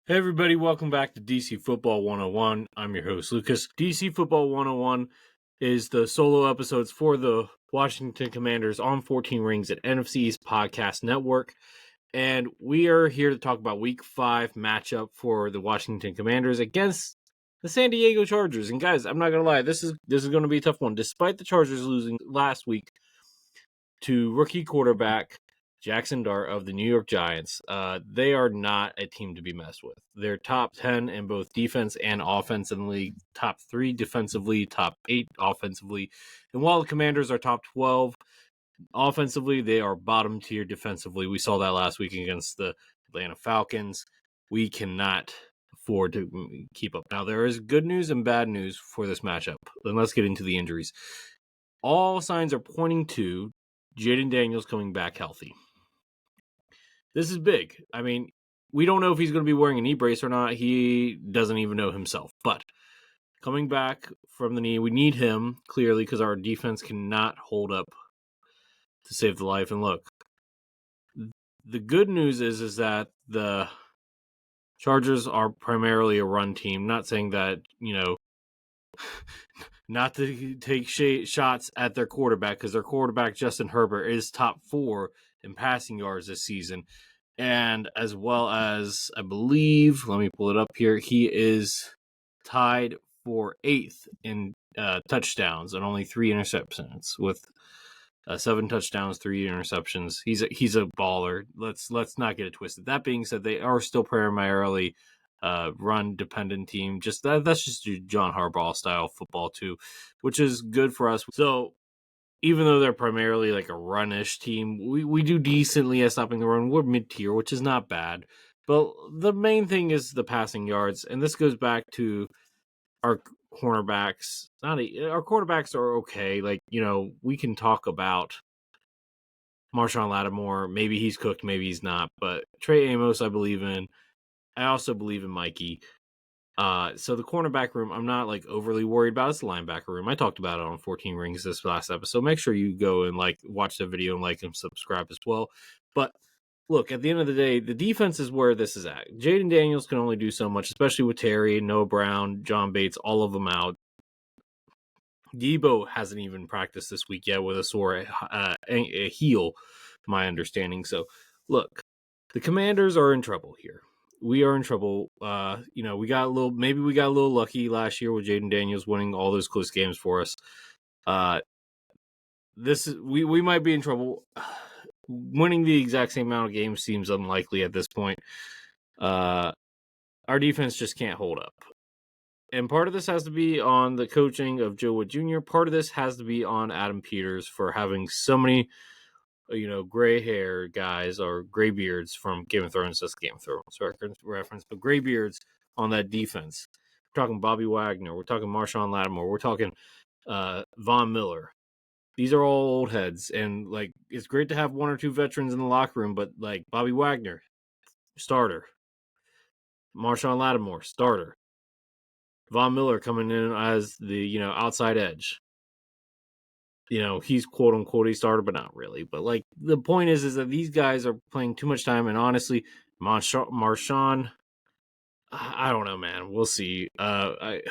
Hey everybody, welcome back to DC Football 101. I'm your host, Lucas. DC Football 101 is the solo episodes for the Washington Commanders on 14 Rings at NFC East Podcast Network. And we are here to talk about Week 5 matchup for the Washington Commanders against the San Diego Chargers. And guys, I'm not going to lie, this is going to be a tough one. Despite the Chargers losing last week to rookie quarterback Jackson Dart of the New York Giants, they are not a team to be messed with. They're top 10 in both defense and offense in the league, top 3 defensively, top 8 offensively. And while the Commanders are top 12 offensively, they are bottom tier defensively. We saw that last week against the Atlanta Falcons. We cannot afford to keep up. Now, there is good news and bad news for this matchup. Then let's get into the injuries. All signs are pointing to Jayden Daniels coming back healthy. This is big. I mean, we don't know if he's going to be wearing a knee brace or not. He doesn't even know himself. But coming back from the knee, we need him, clearly, because our defense cannot hold up to save the life. And look, the good news is that the Chargers are primarily a run team. Not saying that, not to take shots at their quarterback, because their quarterback, Justin Herbert, is top 4 in passing yards this season. And as well as, I believe, let me pull it up here, he is tied for 8th in touchdowns and only 3 interceptions with 7 touchdowns, 3 interceptions. He's a baller. Let's not get it twisted. That being said, they are still primarily run dependent team. Just that's just John Harbaugh style football too, which is good for us. So even though they're primarily like a runish team, we do decently at stopping the run. We're mid-tier, which is not bad. But the main thing is the passing yards, and this goes back to our cornerbacks. Our quarterbacks are okay. Like, we can talk about Marshawn Lattimore. Maybe he's cooked, maybe he's not. But Trey Amos, I believe in. I also believe in Mikey. So the cornerback room, I'm not like overly worried about. It's the linebacker room. I talked about it on 14 Rings this last episode. Make sure you go and watch the video and and subscribe as well. But look, at the end of the day, the defense is where this is at. Jayden Daniels can only do so much, especially with Terry, Noah Brown, John Bates, all of them out. Debo hasn't even practiced this week yet with a sore a heel, my understanding. So look, the Commanders are in trouble here. We are in trouble. We got a little lucky last year with Jayden Daniels winning all those close games for us. We might be in trouble. Winning the exact same amount of games seems unlikely at this point. Our defense just can't hold up. And part of this has to be on the coaching of Joe Wood Jr. Part of this has to be on Adam Peters for having so many gray hair guys or gray beards from Game of Thrones. That's Game of Thrones reference, but gray beards on that defense. We're talking Bobby Wagner. We're talking Marshawn Lattimore. We're talking Von Miller. These are all old heads, and it's great to have 1 or 2 veterans in the locker room, but Bobby Wagner, starter. Marshawn Lattimore, starter. Von Miller coming in as the outside edge. He's quote unquote a starter, but not really. But the point is that these guys are playing too much time, and honestly, Marshawn, I don't know, man. We'll see. I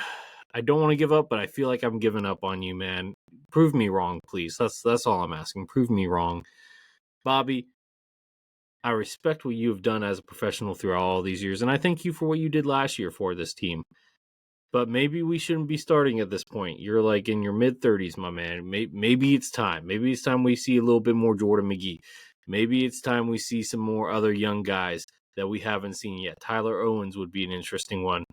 don't want to give up, but I feel like I'm giving up on you, man. Prove me wrong, please. That's all I'm asking. Prove me wrong, Bobby. I respect what you have done as a professional throughout all these years, and I thank you for what you did last year for this team. But maybe we shouldn't be starting at this point. You're in your mid-30s, my man. Maybe it's time. Maybe it's time we see a little bit more Jordan McGee. Maybe it's time we see some more other young guys that we haven't seen yet. Tyler Owens would be an interesting one.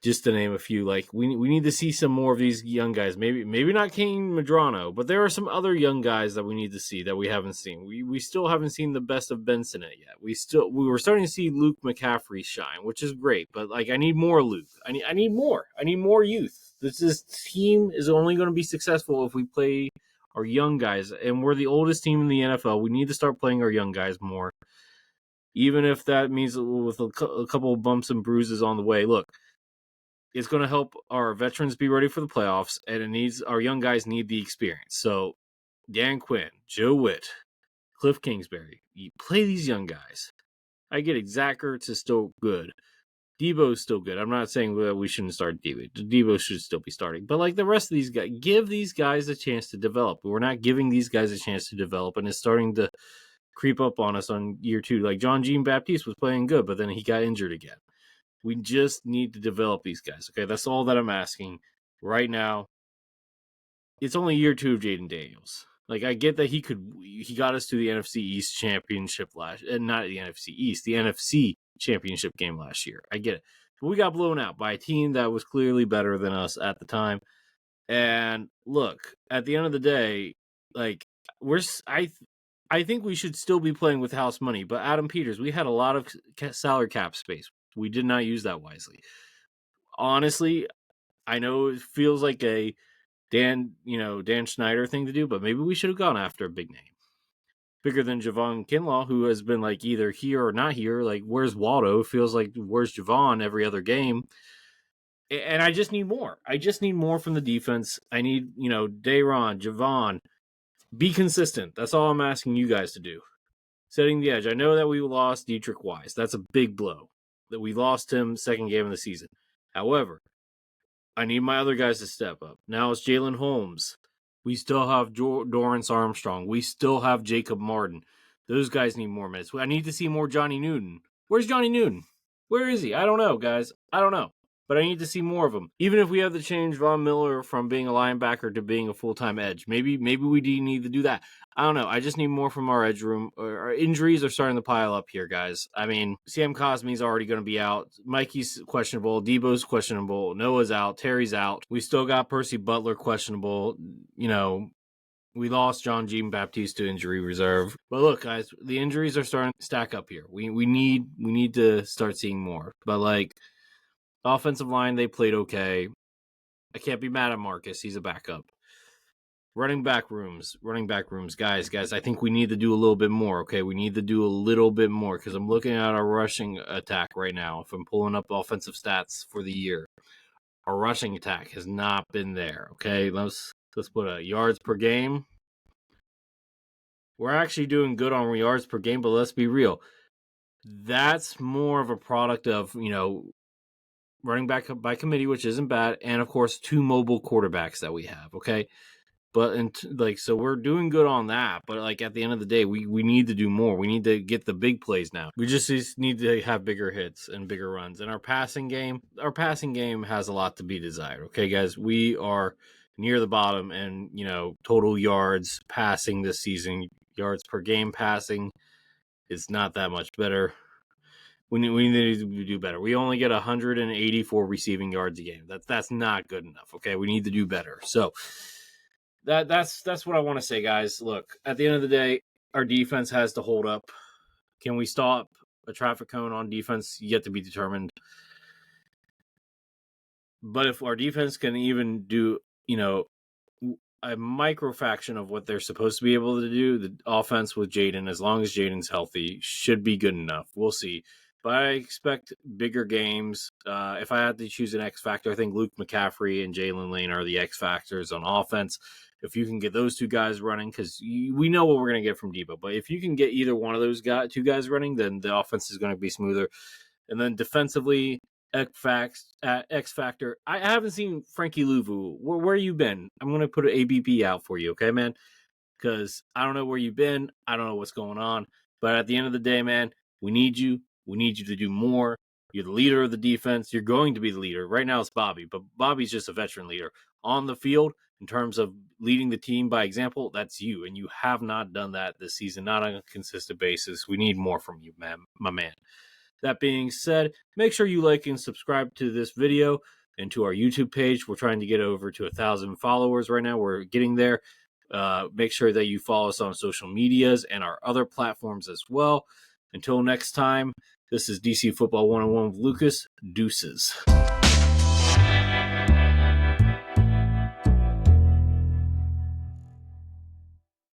Just to name a few. We need to see some more of these young guys. Maybe not Kane Medrano, but there are some other young guys that we need to see that we haven't seen. We still haven't seen the best of Ben Sinnott yet. We were starting to see Luke McCaffrey shine, which is great. But I need more Luke. I need more. I need more youth. This team is only going to be successful if we play our young guys, and we're the oldest team in the NFL. We need to start playing our young guys more, even if that means with a couple of bumps and bruises on the way. Look. It's going to help our veterans be ready for the playoffs, and our young guys need the experience. So, Dan Quinn, Joe Witt, Cliff Kingsbury, you play these young guys. I get it. Zach Ertz is still good. Debo's still good. I'm not saying that we shouldn't start Debo. Debo should still be starting. But like the rest of these guys, give these guys a chance to develop. We're not giving these guys a chance to develop, and it's starting to creep up on us on year 2. Like John Jean-Baptiste was playing good, but then he got injured again. We just need to develop these guys. Okay, that's all that I'm asking right now. It's only year 2 of Jaden Daniels. Like, I get that he got us to the NFC East championship not the NFC East, the NFC championship game last year. I get it. But we got blown out by a team that was clearly better than us at the time. And look, at the end of the day, like, I think we should still be playing with house money. But Adam Peters, we had a lot of salary cap space. We did not use that wisely. Honestly, I know it feels like a Dan Schneider thing to do, but maybe we should have gone after a big name. Bigger than Javon Kinlaw, who has been like either here or not here. Like, where's Waldo? It feels like where's Javon every other game. And I just need more. I just need more from the defense. I need, Dayron, Javon, be consistent. That's all I'm asking you guys to do. Setting the edge. I know that we lost Dietrich Wise. That's a big blow that we lost him second game of the season. However, I need my other guys to step up. Now it's Jalen Holmes. We still have Dorrance Armstrong. We still have Jacob Martin. Those guys need more minutes. I need to see more Johnny Newton. Where's Johnny Newton? Where is he? I don't know, guys. I don't know. But I need to see more of him. Even if we have to change Von Miller from being a linebacker to being a full-time edge. Maybe we do need to do that. I don't know. I just need more from our edge room. Our injuries are starting to pile up here, guys. I mean, Sam Cosme's already going to be out. Mikey's questionable. Debo's questionable. Noah's out. Terry's out. We still got Percy Butler questionable. We lost John Jean-Baptiste to injury reserve. But look, guys, the injuries are starting to stack up here. We need to start seeing more. But like, offensive line, they played okay. I can't be mad at Marcus. He's a backup. Running back rooms, guys. I think we need to do a little bit more, okay? We need to do a little bit more because I'm looking at our rushing attack right now. If I'm pulling up offensive stats for the year, our rushing attack has not been there, okay? Let's put a yards per game. We're actually doing good on yards per game, but let's be real. That's more of a product of, running back by committee, which isn't bad, and of course 2 mobile quarterbacks that we have, okay? But so we're doing good on that, but like at the end of the day, we need to do more. We need to get the big plays now. We just need to have bigger hits and bigger runs. And our passing game has a lot to be desired, okay, guys? We are near the bottom, and total yards passing this season, yards per game passing, is not that much better. We need to do better. We only get 184 receiving yards a game. That's not good enough. Okay, we need to do better. So that's what I want to say, guys. Look, at the end of the day, our defense has to hold up. Can we stop a traffic cone on defense? Yet to be determined. But if our defense can even do, a microfraction of what they're supposed to be able to do, the offense with Jaden, as long as Jaden's healthy, should be good enough. We'll see. But I expect bigger games. If I had to choose an X factor, I think Luke McCaffrey and Jalen Lane are the X factors on offense. If you can get those 2 guys running, because we know what we're going to get from Debo. But if you can get either one of those 2 guys running, then the offense is going to be smoother. And then defensively, X factor. I haven't seen Frankie Louvu. Where you been? I'm going to put an ABP out for you, okay, man? Because I don't know where you've been. I don't know what's going on. But at the end of the day, man, we need you. We need you to do more. You're the leader of the defense. You're going to be the leader. Right now it's Bobby, but Bobby's just a veteran leader. On the field, in terms of leading the team by example, that's you. And you have not done that this season, not on a consistent basis. We need more from you, man, my man. That being said, make sure you like and subscribe to this video and to our YouTube page. We're trying to get over to 1,000 followers right now. We're getting there. Make sure that you follow us on social medias and our other platforms as well. Until next time, this is DC Football 101 with Lucas. Deuces.